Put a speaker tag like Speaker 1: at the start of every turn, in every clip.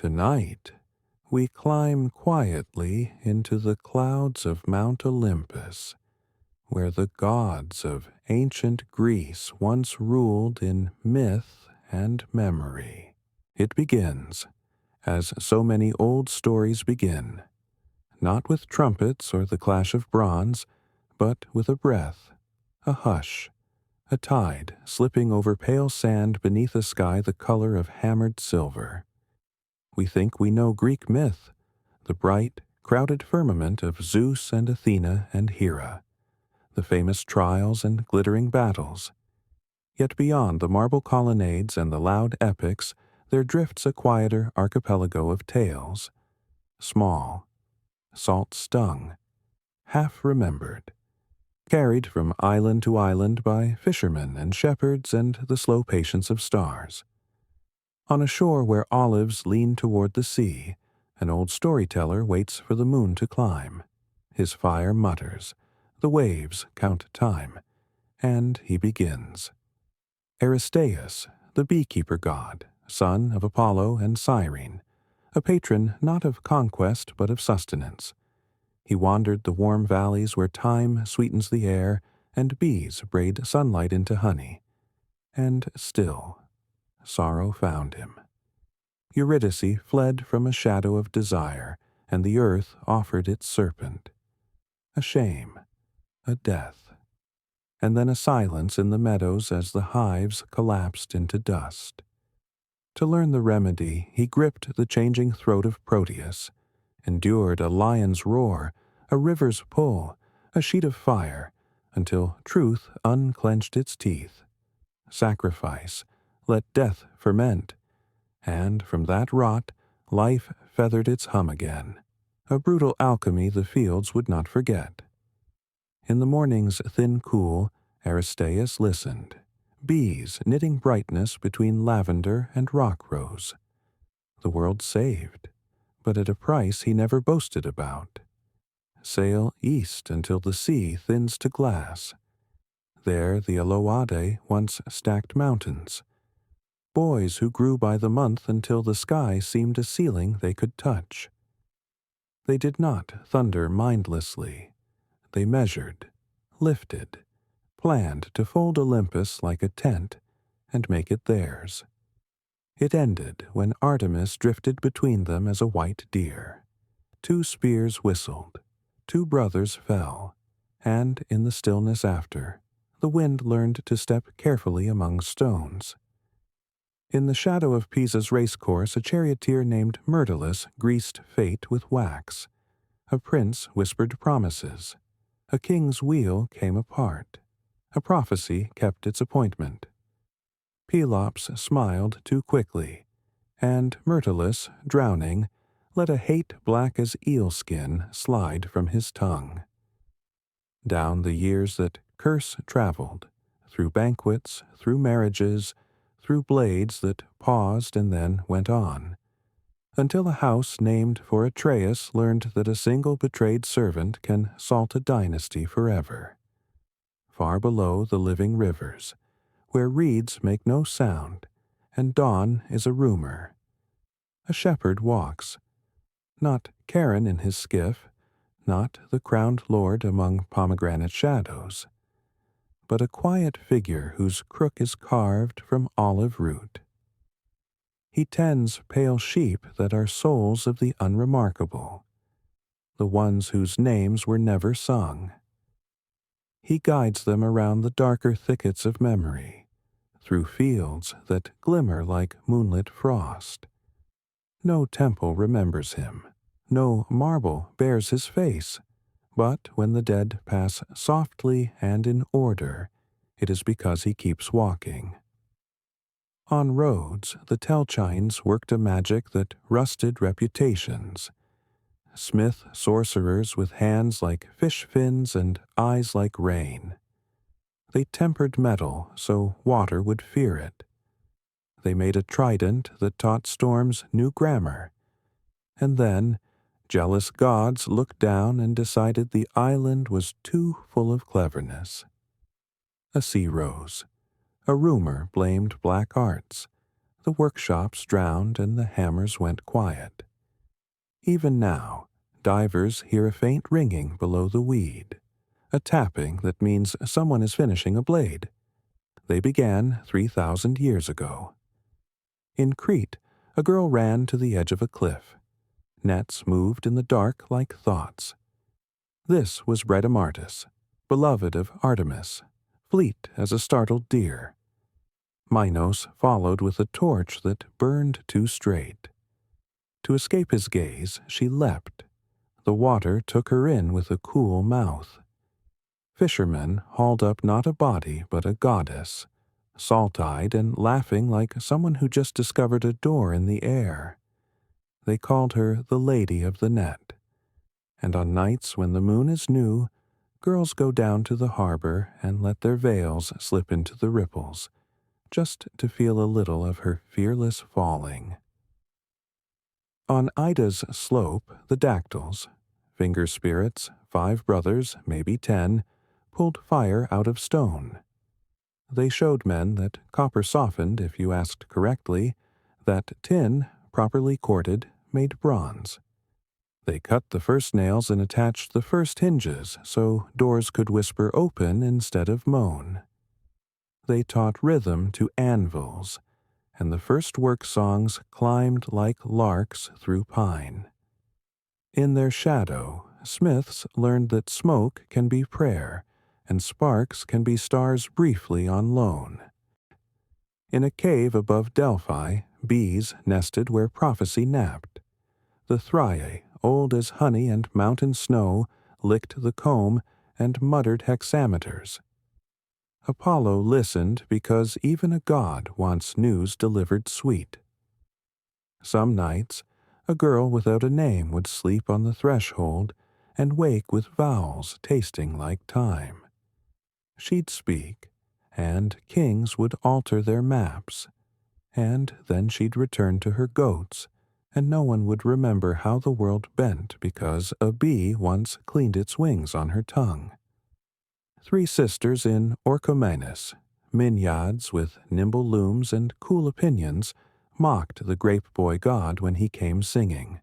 Speaker 1: Tonight, we climb quietly into the clouds of Mount Olympus, where the gods of ancient Greece once ruled in myth and memory. It begins, as so many old stories begin, not with trumpets or the clash of bronze, but with a breath, a hush, a tide slipping over pale sand beneath a sky the color of hammered silver. We think we know Greek myth, the bright, crowded firmament of Zeus and Athena and Hera, the famous trials and glittering battles. Yet beyond the marble colonnades and the loud epics, there drifts a quieter archipelago of tales, small, salt-stung, half-remembered, carried from island to island by fishermen and shepherds and the slow patience of stars. On a shore where olives lean toward the sea, an old storyteller waits for the moon to climb. His fire mutters, the waves count time, and he begins. Aristaeus, the beekeeper god, son of Apollo and Cyrene, a patron not of conquest but of sustenance. He wandered the warm valleys where time sweetens the air and bees braid sunlight into honey. And still, sorrow found him. Eurydice fled from a shadow of desire, and the earth offered its serpent. A shame, a death, and then a silence in the meadows as the hives collapsed into dust. To learn the remedy, he gripped the changing throat of Proteus, endured a lion's roar, a river's pull, a sheet of fire, until truth unclenched its teeth. Sacrifice, let death ferment, and from that rot, life feathered its hum again, a brutal alchemy the fields would not forget. In the morning's thin cool, Aristaeus listened, bees knitting brightness between lavender and rock rose. The world saved, but at a price he never boasted about. Sail east until the sea thins to glass. There the Aloade once stacked mountains. Boys who grew by the month until the sky seemed a ceiling they could touch. They did not thunder mindlessly. They measured, lifted, planned to fold Olympus like a tent and make it theirs. It ended when Artemis drifted between them as a white deer. 2 spears whistled, 2 brothers fell, and in the stillness after, the wind learned to step carefully among stones. In the shadow of Pisa's racecourse, a charioteer named Myrtilus greased fate with wax. A prince whispered promises. A king's wheel came apart. A prophecy kept its appointment. Pelops smiled too quickly, and Myrtilus, drowning, let a hate black as eel skin slide from his tongue. Down the years that curse traveled, through banquets, through marriages, through blades that paused and then went on, until a house named for Atreus learned that a single betrayed servant can salt a dynasty forever. Far below the living rivers, where reeds make no sound, and dawn is a rumor, a shepherd walks, not Charon in his skiff, not the crowned lord among pomegranate shadows, but a quiet figure whose crook is carved from olive root. He tends pale sheep that are souls of the unremarkable, the ones whose names were never sung. He guides them around the darker thickets of memory, through fields that glimmer like moonlit frost. No temple remembers him, no marble bears his face, but when the dead pass softly and in order, it is because he keeps walking. On roads, the Telchines worked a magic that rusted reputations. Smith sorcerers with hands like fish fins and eyes like rain. They tempered metal so water would fear it. They made a trident that taught storms new grammar. And then, jealous gods looked down and decided the island was too full of cleverness. A sea rose. A rumor blamed black arts. The workshops drowned and the hammers went quiet. Even now, divers hear a faint ringing below the weed, a tapping that means someone is finishing a blade. They began 3,000 years ago. In Crete, a girl ran to the edge of a cliff. Nets moved in the dark like thoughts. This was Bredimartis, beloved of Artemis, fleet as a startled deer. Minos followed with a torch that burned too straight. To escape his gaze, she leapt. The water took her in with a cool mouth. Fishermen hauled up not a body but a goddess, salt-eyed and laughing like someone who just discovered a door in the air. They called her the Lady of the Net. And on nights when the moon is new, girls go down to the harbor and let their veils slip into the ripples, just to feel a little of her fearless falling. On Ida's slope, the dactyls, finger spirits, 5 brothers, maybe 10, pulled fire out of stone. They showed men that copper softened if you asked correctly, that tin, properly corded, made bronze. They cut the first nails and attached the first hinges so doors could whisper open instead of moan. They taught rhythm to anvils, and the first work songs climbed like larks through pine. In their shadow, smiths learned that smoke can be prayer, and sparks can be stars briefly on loan. In a cave above Delphi, bees nested where prophecy napped. The Thriae, old as honey and mountain snow, licked the comb and muttered hexameters. Apollo listened because even a god wants news delivered sweet. Some nights, a girl without a name would sleep on the threshold and wake with vowels tasting like time. She'd speak, and kings would alter their maps, and then she'd return to her goats, and no one would remember how the world bent because a bee once cleaned its wings on her tongue. 3 sisters in Orchomenus, Minyades with nimble looms and cool opinions, mocked the grape boy god when he came singing.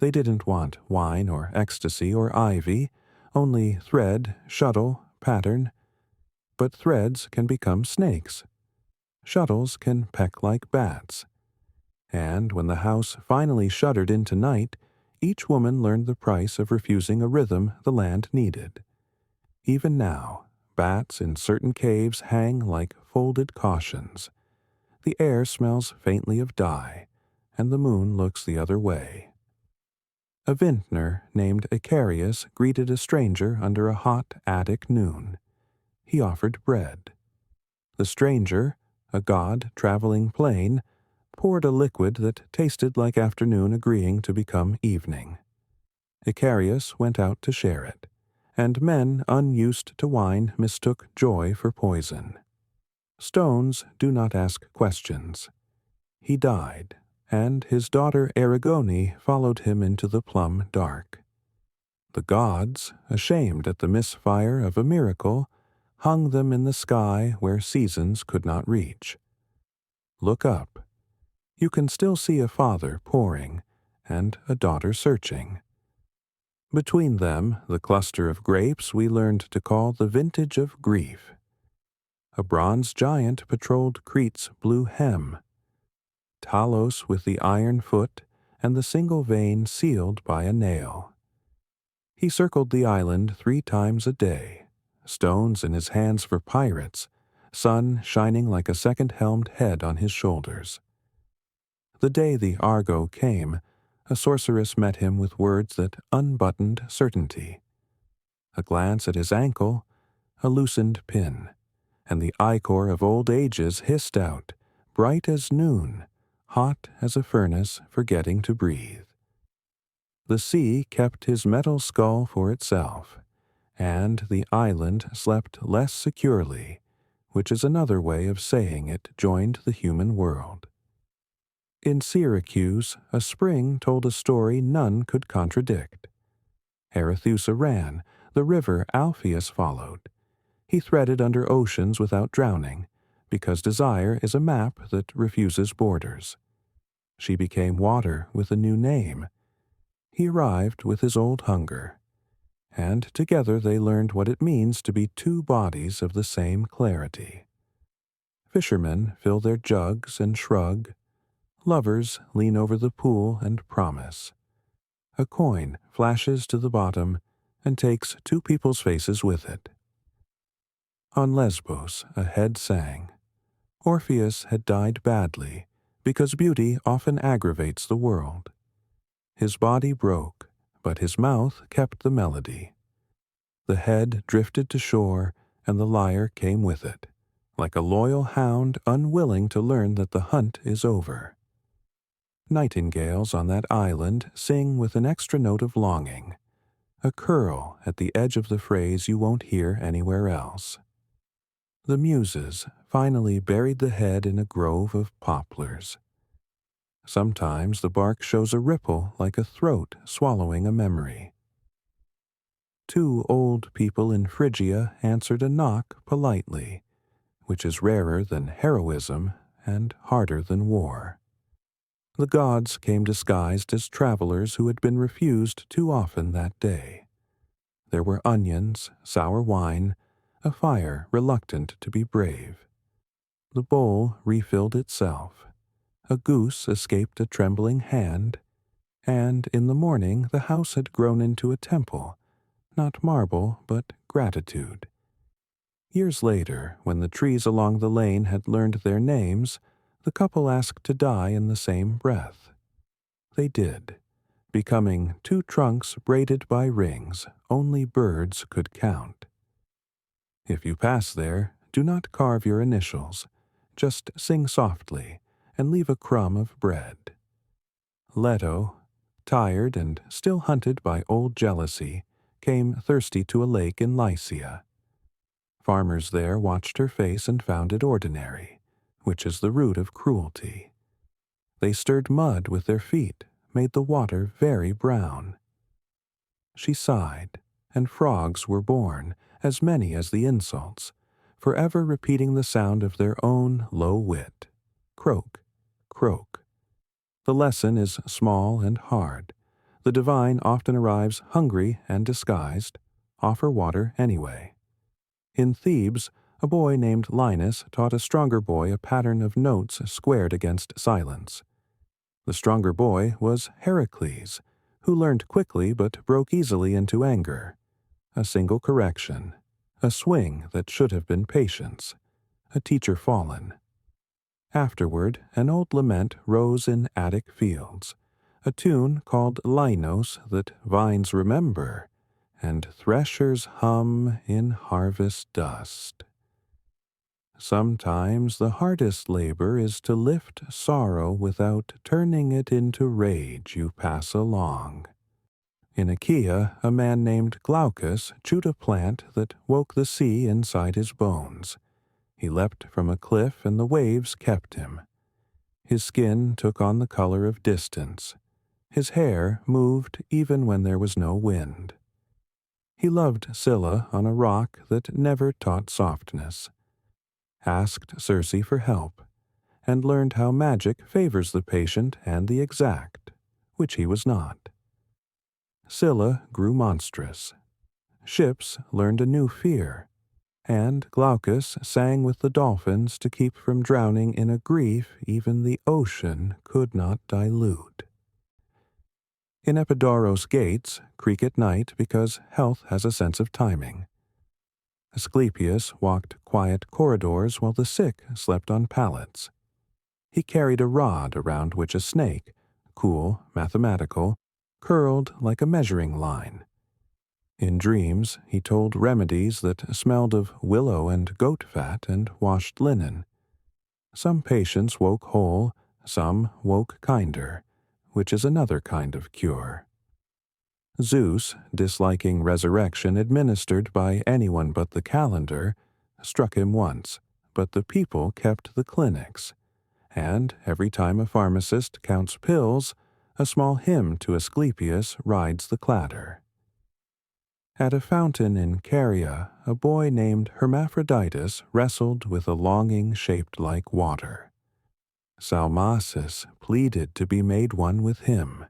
Speaker 1: They didn't want wine or ecstasy or ivy, only thread, shuttle, pattern. But threads can become snakes. Shuttles can peck like bats. And when the house finally shuddered into night, each woman learned the price of refusing a rhythm the land needed. Even now, bats in certain caves hang like folded cautions. The air smells faintly of dye, and the moon looks the other way. A vintner named Icarius greeted a stranger under a hot Attic noon. He offered bread. The stranger, a god traveling plain, poured a liquid that tasted like afternoon agreeing to become evening. Icarius went out to share it, and men unused to wine mistook joy for poison. Stones do not ask questions. He died, and his daughter Aragone followed him into the plum dark. The gods, ashamed at the misfire of a miracle, hung them in the sky where seasons could not reach. Look up. You can still see a father pouring and a daughter searching. Between them, the cluster of grapes we learned to call the vintage of grief. A bronze giant patrolled Crete's blue hem. Talos with the iron foot and the single vein sealed by a nail. He circled the island 3 times a day, stones in his hands for pirates, sun shining like a second-helmed head on his shoulders. The day the Argo came, a sorceress met him with words that unbuttoned certainty. A glance at his ankle, a loosened pin, and the ichor of old ages hissed out, bright as noon, hot as a furnace forgetting to breathe. The sea kept his metal skull for itself, and the island slept less securely, which is another way of saying it joined the human world. In Syracuse, a spring told a story none could contradict. Arethusa ran, the river Alpheus followed. He threaded under oceans without drowning, because desire is a map that refuses borders. She became water with a new name. He arrived with his old hunger, and together they learned what it means to be two bodies of the same clarity. Fishermen fill their jugs and shrug. Lovers lean over the pool and promise. A coin flashes to the bottom and takes two people's faces with it. On Lesbos, a head sang. Orpheus had died badly, because beauty often aggravates the world. His body broke, but his mouth kept the melody. The head drifted to shore, and the lyre came with it, like a loyal hound unwilling to learn that the hunt is over. Nightingales on that island sing with an extra note of longing, a curl at the edge of the phrase you won't hear anywhere else. The Muses finally buried the head in a grove of poplars. Sometimes the bark shows a ripple like a throat swallowing a memory. Two old people in Phrygia answered a knock politely, which is rarer than heroism and harder than war. The gods came disguised as travelers who had been refused too often that day. There were onions, sour wine, a fire reluctant to be brave. The bowl refilled itself. A goose escaped a trembling hand, and in the morning the house had grown into a temple, not marble, but gratitude. Years later, when the trees along the lane had learned their names, the couple asked to die in the same breath. They did, becoming two trunks braided by rings only birds could count. If you pass there, do not carve your initials, just sing softly and leave a crumb of bread. Leto, tired and still hunted by old jealousy, came thirsty to a lake in Lycia. Farmers there watched her face and found it ordinary, which is the root of cruelty. They stirred mud with their feet, made the water very brown. She sighed, and frogs were born, as many as the insults, forever repeating the sound of their own low wit. Croak, croak. The lesson is small and hard. The divine often arrives hungry and disguised. Offer water anyway. In Thebes, a boy named Linus taught a stronger boy a pattern of notes squared against silence. The stronger boy was Heracles, who learned quickly but broke easily into anger. A single correction, a swing that should have been patience, a teacher fallen. Afterward, an old lament rose in Attic fields, a tune called Linos that vines remember, and threshers hum in harvest dust. Sometimes the hardest labor is to lift sorrow without turning it into rage you pass along. In Achaea, a man named Glaucus chewed a plant that woke the sea inside his bones. He leapt from a cliff and the waves kept him. His skin took on the color of distance. His hair moved even when there was no wind. He loved Scylla on a rock that never taught softness, asked Circe for help, and learned how magic favors the patient and the exact, which he was not. Scylla grew monstrous. Ships learned a new fear, and Glaucus sang with the dolphins to keep from drowning in a grief even the ocean could not dilute. In Epidaurus' gates creak at night because health has a sense of timing. Asclepius walked quiet corridors while the sick slept on pallets. He carried a rod around which a snake, cool, mathematical, curled like a measuring line. In dreams, he told remedies that smelled of willow and goat fat and washed linen. Some patients woke whole, some woke kinder, which is another kind of cure. Zeus, disliking resurrection administered by anyone but the calendar, struck him once, but the people kept the clinics, and every time a pharmacist counts pills, a small hymn to Asclepius rides the clatter. At a fountain in Caria, a boy named Hermaphroditus wrestled with a longing shaped like water. Salmacis pleaded to be made one with him,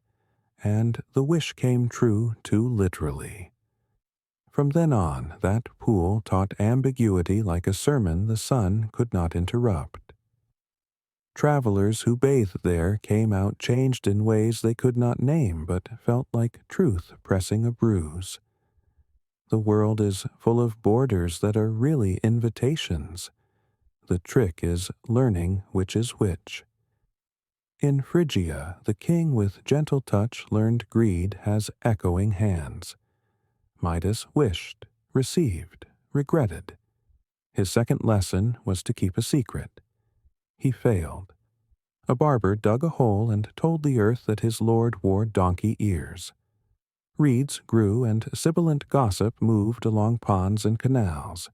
Speaker 1: and the wish came true too literally. From then on, that pool taught ambiguity like a sermon the sun could not interrupt. Travelers who bathed there came out changed in ways they could not name but felt like truth pressing a bruise. The world is full of borders that are really invitations. The trick is learning which is which. In Phrygia, the king with gentle touch learned greed has echoing hands. Midas wished, received, regretted. His second lesson was to keep a secret. He failed. A barber dug a hole and told the earth that his lord wore donkey ears. Reeds grew and sibilant gossip moved along ponds and canals.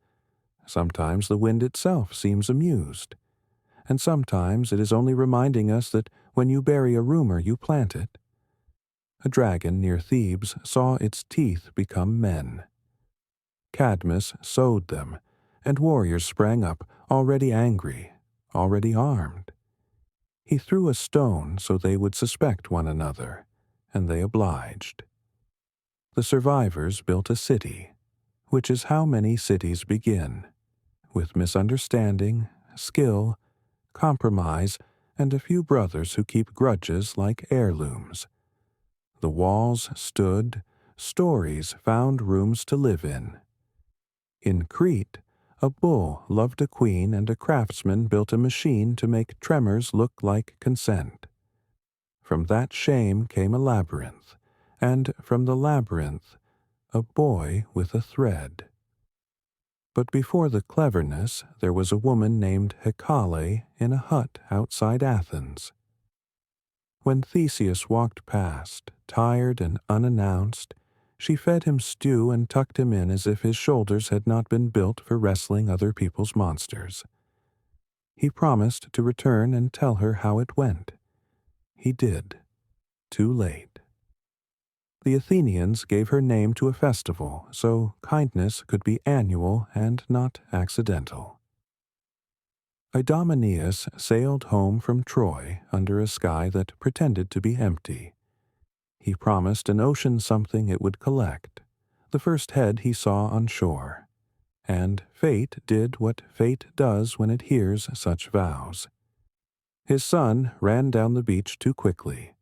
Speaker 1: Sometimes the wind itself seems amused, and sometimes it is only reminding us that when you bury a rumor you plant it. A dragon near Thebes saw its teeth become men. Cadmus sowed them, and warriors sprang up, already angry, already armed. He threw a stone so they would suspect one another, and they obliged. The survivors built a city, which is how many cities begin, with misunderstanding, skill, compromise, and a few brothers who keep grudges like heirlooms. The walls stood, stories found rooms to live in. In Crete, a bull loved a queen and a craftsman built a machine to make tremors look like consent. From that shame came a labyrinth, and from the labyrinth, a boy with a thread. But before the cleverness, there was a woman named Hecale in a hut outside Athens. When Theseus walked past, tired and unannounced, she fed him stew and tucked him in as if his shoulders had not been built for wrestling other people's monsters. He promised to return and tell her how it went. He did. Too late. The Athenians gave her name to a festival, so kindness could be annual and not accidental. Idomeneus sailed home from Troy under a sky that pretended to be empty. He promised an ocean something it would collect, the first head he saw on shore. And fate did what fate does when it hears such vows. His son ran down the beach too quickly.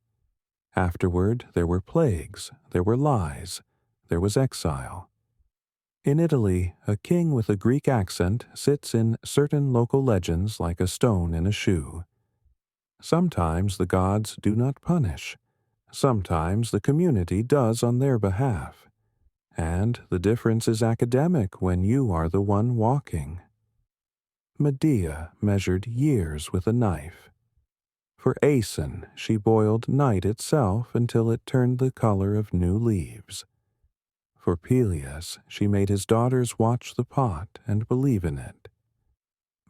Speaker 1: Afterward there were plagues, there were lies, there was exile. In Italy, a king with a Greek accent sits in certain local legends like a stone in a shoe. Sometimes the gods do not punish. Sometimes the community does on their behalf. And the difference is academic when you are the one walking. Medea measured years with a knife. For Aeson, she boiled night itself until it turned the color of new leaves. For Peleus, she made his daughters watch the pot and believe in it.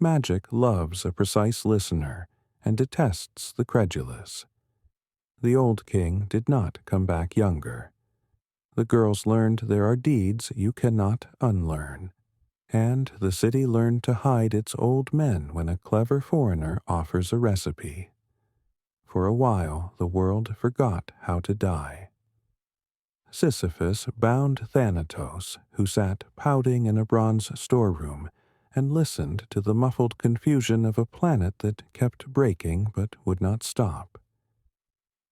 Speaker 1: Magic loves a precise listener and detests the credulous. The old king did not come back younger. The girls learned there are deeds you cannot unlearn. And the city learned to hide its old men when a clever foreigner offers a recipe. For a while the world forgot how to die. Sisyphus bound Thanatos, who sat pouting in a bronze storeroom, and listened to the muffled confusion of a planet that kept breaking but would not stop.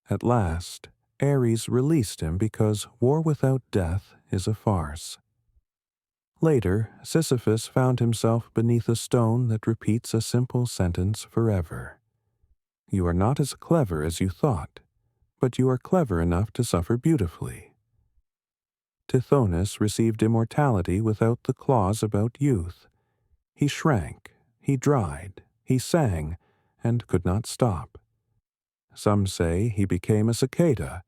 Speaker 1: At last, Ares released him because war without death is a farce. Later, Sisyphus found himself beneath a stone that repeats a simple sentence forever. You are not as clever as you thought, but you are clever enough to suffer beautifully. Tithonus received immortality without the clause about youth. He shrank, he dried, he sang, and could not stop. Some say he became a cicada,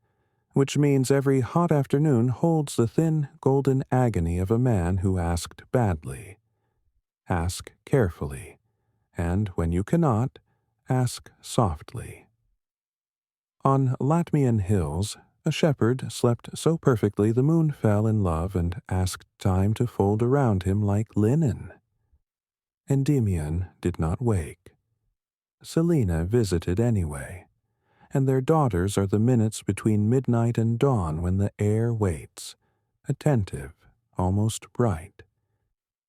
Speaker 1: which means every hot afternoon holds the thin golden agony of a man who asked badly. Ask carefully, and when you cannot, ask softly. On Latmian hills, A shepherd slept so perfectly the moon fell in love and asked time to fold around him like linen. Endymion did not wake. Selene visited anyway, and their daughters are the minutes between midnight and dawn when the air waits, attentive, almost bright.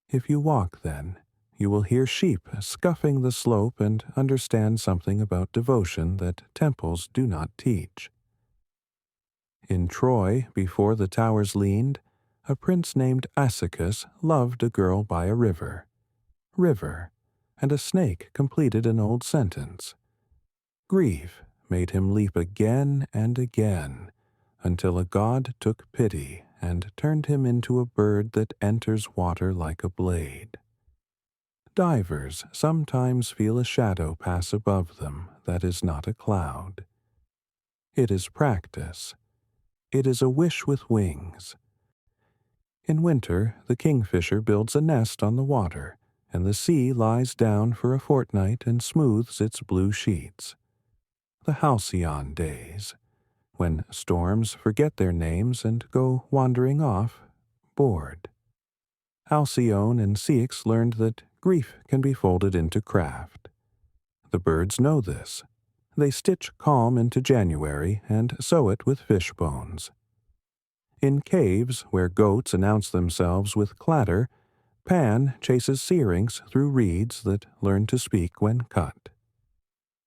Speaker 1: If you walk then, you will hear sheep scuffing the slope and understand something about devotion that temples do not teach. In Troy, before the towers leaned, a prince named Asychus loved a girl by a river. River, and a snake completed an old sentence. Grief made him leap again and again, until a god took pity and turned him into a bird that enters water like a blade. Divers sometimes feel a shadow pass above them that is not a cloud. It is practice. It is a wish with wings. In winter, the kingfisher builds a nest on the water, and the sea lies down for a fortnight and smooths its blue sheets. The halcyon days, when storms forget their names and go wandering off, bored. Halcyone and Ceyx learned that grief can be folded into craft. The birds know this. They stitch calm into January and sew it with fish bones. In caves where goats announce themselves with clatter, Pan chases syrinx through reeds that learn to speak when cut.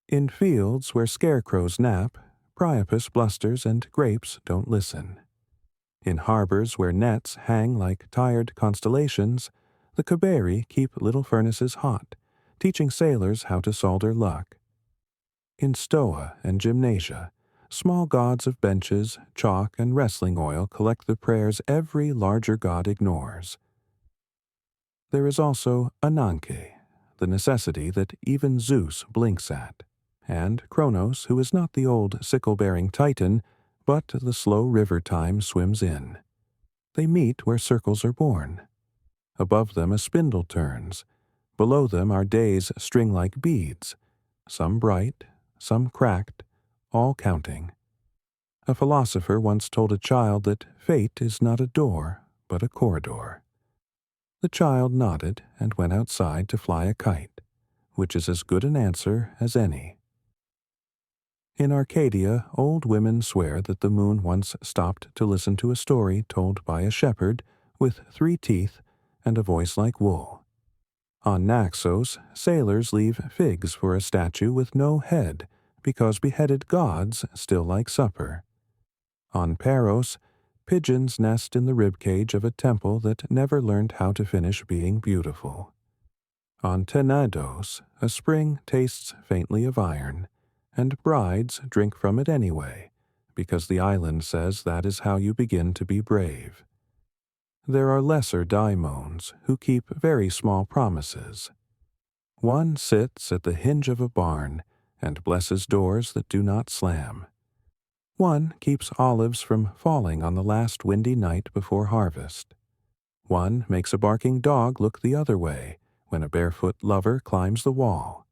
Speaker 1: In fields where scarecrows nap, Priapus blusters and grapes don't listen. In harbors where nets hang like tired constellations, the Caberi keep little furnaces hot, teaching sailors how to solder luck. In Stoa and Gymnasia, small gods of benches, chalk, and wrestling oil collect the prayers every larger god ignores. There is also Ananke, the necessity that even Zeus blinks at, and Kronos, who is not the old sickle-bearing Titan, but the slow river time swims in. They meet where circles are born. Above them a spindle turns. Below them are days string like beads, some bright, some cracked, all counting. A philosopher once told a child that fate is not a door, but a corridor. The child nodded and went outside to fly a kite, which is as good an answer as any. In Arcadia, old women swear that the moon once stopped to listen to a story told by a shepherd with 3 teeth and a voice like wool. On Naxos, sailors leave figs for a statue with no head because beheaded gods still like supper. On Paros, pigeons nest in the ribcage of a temple that never learned how to finish being beautiful. On Tenedos, a spring tastes faintly of iron, and brides drink from it anyway, because the island says that is how you begin to be brave. There are lesser daimons who keep very small promises. One sits at the hinge of a barn and blesses doors that do not slam. One keeps olives from falling on the last windy night before harvest. One makes a barking dog look the other way when a barefoot lover climbs the wall.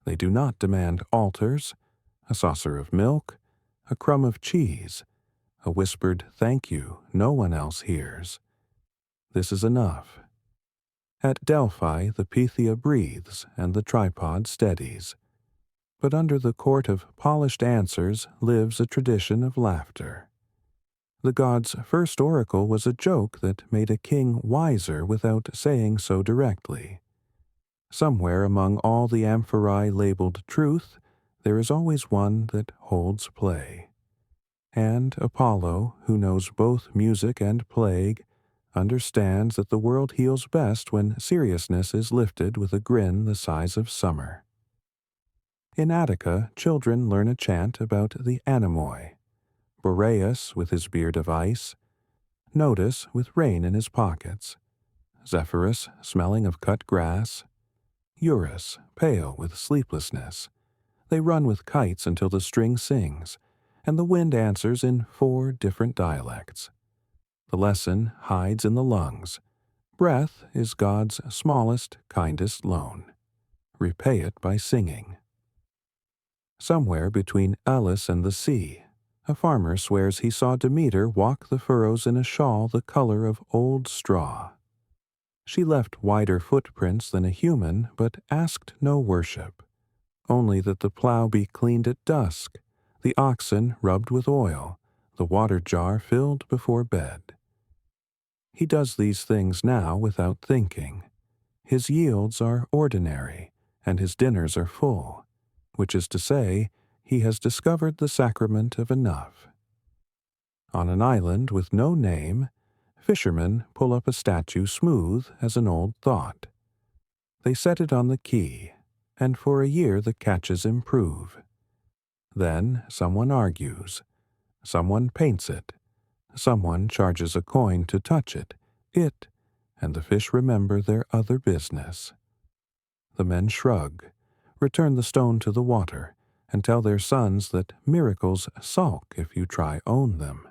Speaker 1: They do not demand altars, a saucer of milk, a crumb of cheese, a whispered thank you no one else hears. This is enough. At Delphi the Pythia breathes and the tripod steadies. But under the court of polished answers lives a tradition of laughter. The god's first oracle was a joke that made a king wiser without saying so directly. Somewhere among all the amphorae labeled truth, there is always one that holds play. And Apollo, who knows both music and plague, understands that the world heals best when seriousness is lifted with a grin the size of summer. In Attica, children learn a chant about the anemoi, Boreas with his beard of ice, Notus with rain in his pockets, Zephyrus smelling of cut grass, Eurus, pale with sleeplessness. They run with kites until the string sings, and the wind answers in 4 different dialects. The lesson hides in the lungs. Breath is God's smallest, kindest loan. Repay it by singing. Somewhere between Elis and the sea, A farmer swears he saw Demeter walk the furrows in a shawl the color of old straw. She left wider footprints than a human, but asked no worship, only that the plow be cleaned at dusk, the oxen rubbed with oil, the water jar filled before bed. He does these things now without thinking. His yields are ordinary, and his dinners are full, which is to say, he has discovered the sacrament of enough. On an island with no name, fishermen pull up a statue smooth as an old thought. They set it on the quay, and for a year the catches improve. Then someone argues, someone paints it, someone charges a coin to touch it, and the fish remember their other business. The men shrug, return the stone to the water, and tell their sons that miracles sulk if you try own them.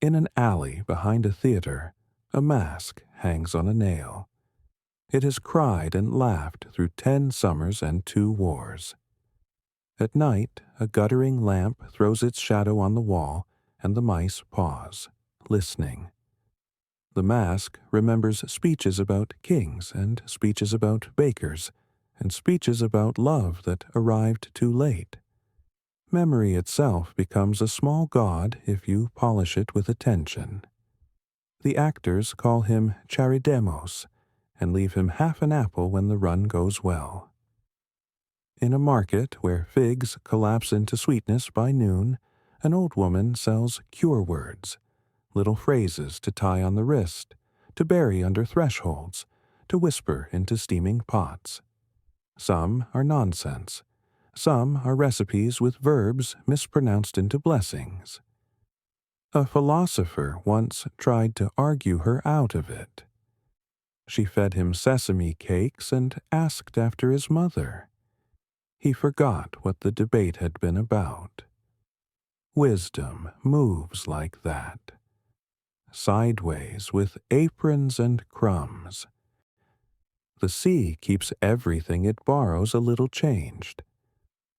Speaker 1: In an alley behind a theater, a mask hangs on a nail. It has cried and laughed through 10 summers and 2 wars. At night, a guttering lamp throws its shadow on the wall, and the mice pause, listening. The mask remembers speeches about kings and speeches about bakers, and speeches about love that arrived too late. Memory itself becomes a small god if you polish it with attention. The actors call him Charidemos, and leave him half an apple when the run goes well. In a market where figs collapse into sweetness by noon, an old woman sells cure words, little phrases to tie on the wrist, to bury under thresholds, to whisper into steaming pots. Some are nonsense. Some are recipes with verbs mispronounced into blessings. A philosopher once tried to argue her out of it. She fed him sesame cakes and asked after his mother. He forgot what the debate had been about. Wisdom moves like that, sideways with aprons and crumbs. The sea keeps everything it borrows a little changed.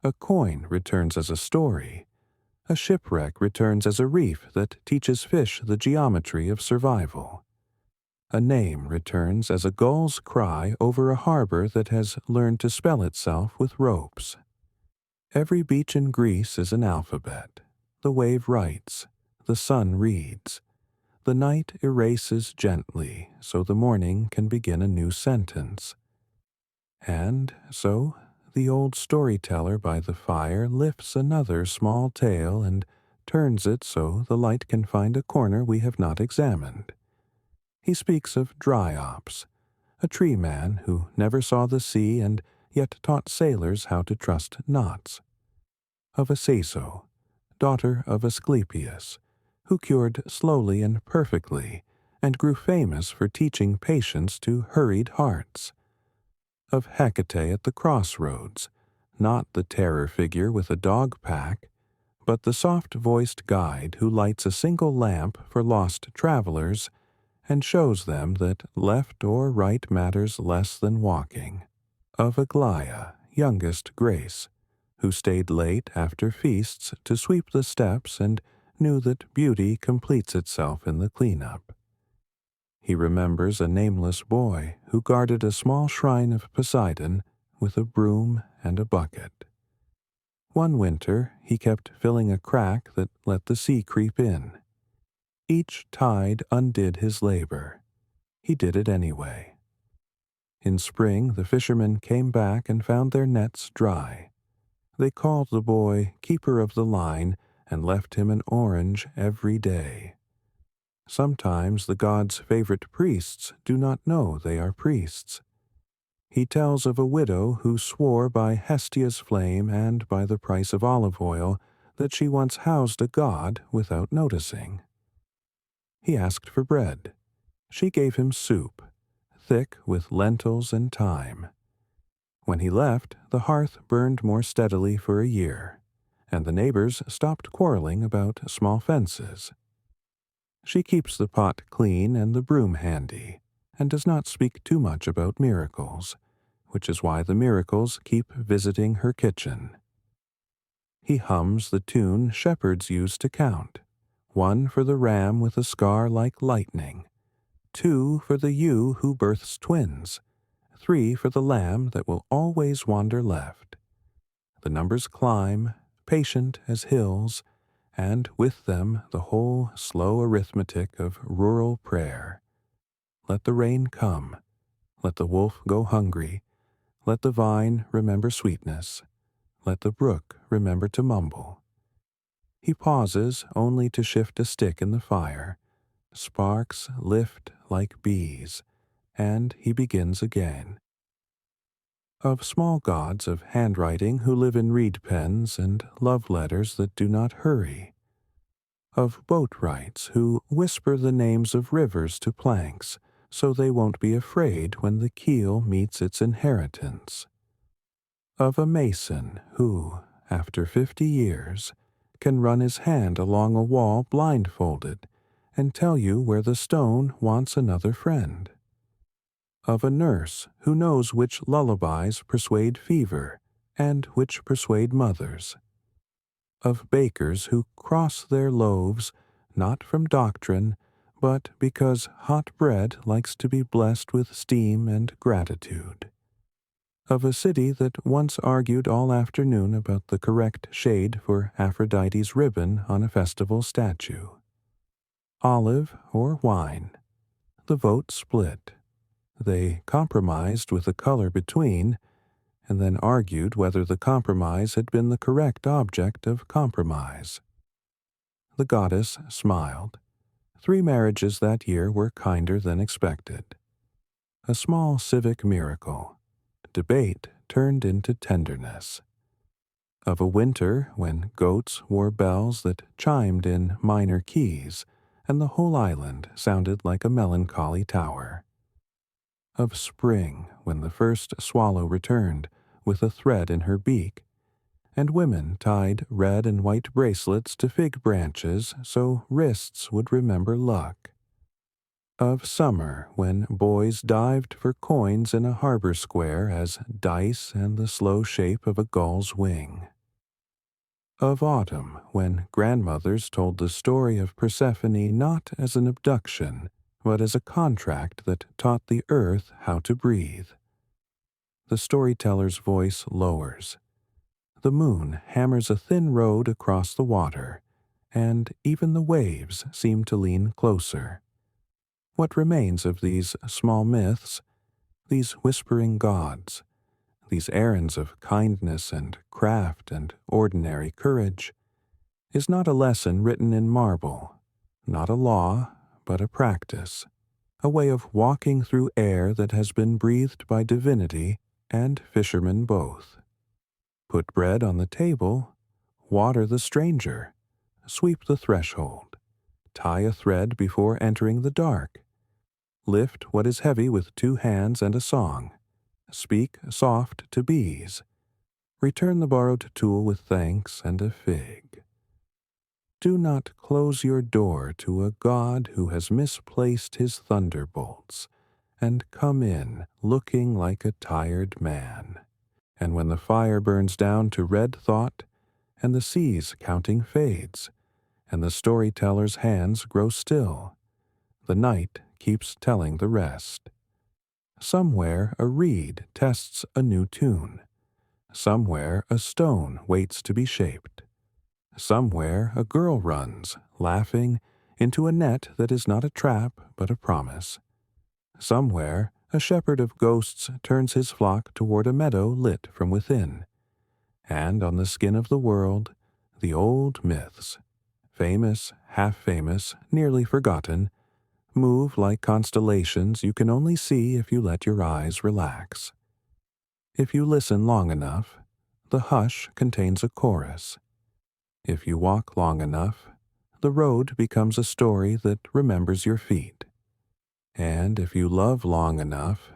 Speaker 1: A coin returns as a story. A shipwreck returns as a reef that teaches fish the geometry of survival. A name returns as a gull's cry over a harbor that has learned to spell itself with ropes. Every beach in Greece is an alphabet. The wave writes, the sun reads. The night erases gently so the morning can begin a new sentence. And so the old storyteller by the fire lifts another small tale and turns it so the light can find a corner we have not examined. He speaks of Dryops, a tree man who never saw the sea and yet taught sailors how to trust knots. Of Asaso, daughter of Asclepius, who cured slowly and perfectly and grew famous for teaching patience to hurried hearts. Of Hecate at the crossroads, not the terror figure with a dog pack, but the soft-voiced guide who lights a single lamp for lost travelers and shows them that left or right matters less than walking. Of Aglaia, youngest Grace, who stayed late after feasts to sweep the steps and knew that beauty completes itself in the cleanup. He remembers a nameless boy who guarded a small shrine of Poseidon with a broom and a bucket. One winter he kept filling a crack that let the sea creep in. Each tide undid his labor. He did it anyway. In spring the fishermen came back and found their nets dry. They called the boy keeper of the line and left him an orange every day. Sometimes the god's favorite priests do not know they are priests. He tells of a widow who swore by Hestia's flame and by the price of olive oil that she once housed a god without noticing. He asked for bread. She gave him soup, thick with lentils and thyme. When he left, the hearth burned more steadily for a year, and the neighbors stopped quarreling about small fences. She keeps the pot clean and the broom handy, and does not speak too much about miracles, which is why the miracles keep visiting her kitchen. He hums the tune shepherds used to count. 1 for the ram with a scar like lightning, 2 for the ewe who births twins, 3 for the lamb that will always wander left. The numbers climb, patient as hills, and with them the whole slow arithmetic of rural prayer. Let the rain come, let the wolf go hungry, let the vine remember sweetness, let the brook remember to mumble. He pauses only to shift a stick in the fire. Sparks lift like bees, and he begins again. Of small gods of handwriting who live in reed pens and love letters that do not hurry. Of boat wrights who whisper the names of rivers to planks so they won't be afraid when the keel meets its inheritance. Of a mason who, after 50 years, can run his hand along a wall blindfolded and tell you where the stone wants another friend. Of a nurse who knows which lullabies persuade fever and which persuade mothers. Of bakers who cross their loaves not from doctrine, but because hot bread likes to be blessed with steam and gratitude. Of a city that once argued all afternoon about the correct shade for Aphrodite's ribbon on a festival statue. Olive or wine? The vote split. They compromised with the color between, and then argued whether the compromise had been the correct object of compromise. The goddess smiled. 3 marriages that year were kinder than expected. A small civic miracle. Debate turned into tenderness. Of a winter when goats wore bells that chimed in minor keys, and the whole island sounded like a melancholy tower. Of spring when the first swallow returned with a thread in her beak, and women tied red and white bracelets to fig branches so wrists would remember luck. Of summer when boys dived for coins in a harbor square as dice and the slow shape of a gull's wing. Of autumn when grandmothers told the story of Persephone not as an abduction, but as a contract that taught the earth how to breathe. The storyteller's voice lowers. The moon hammers a thin road across the water, and even the waves seem to lean closer. What remains of these small myths, these whispering gods, these errands of kindness and craft and ordinary courage, is not a lesson written in marble, not a law, but a practice, a way of walking through air that has been breathed by divinity and fishermen both. Put bread on the table, water the stranger, sweep the threshold, tie a thread before entering the dark, lift what is heavy with 2 hands and a song, speak soft to bees, return the borrowed tool with thanks and a fig. Do not close your door to a god who has misplaced his thunderbolts, and come in looking like a tired man. And when the fire burns down to red thought, and the sea's counting fades, and the storyteller's hands grow still, the night keeps telling the rest. Somewhere a reed tests a new tune. Somewhere a stone waits to be shaped. Somewhere a girl runs, laughing, into a net that is not a trap but a promise. Somewhere a shepherd of ghosts turns his flock toward a meadow lit from within. And on the skin of the world, the old myths, famous, half-famous, nearly forgotten, move like constellations you can only see if you let your eyes relax. If you listen long enough, the hush contains a chorus. If you walk long enough, the road becomes a story that remembers your feet. And if you love long enough,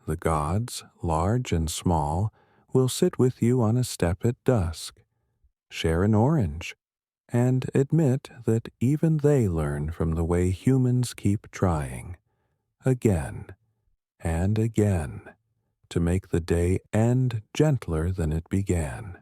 Speaker 1: the gods, large and small, will sit with you on a step at dusk, share an orange, and admit that even they learn from the way humans keep trying, again and again, to make the day end gentler than it began.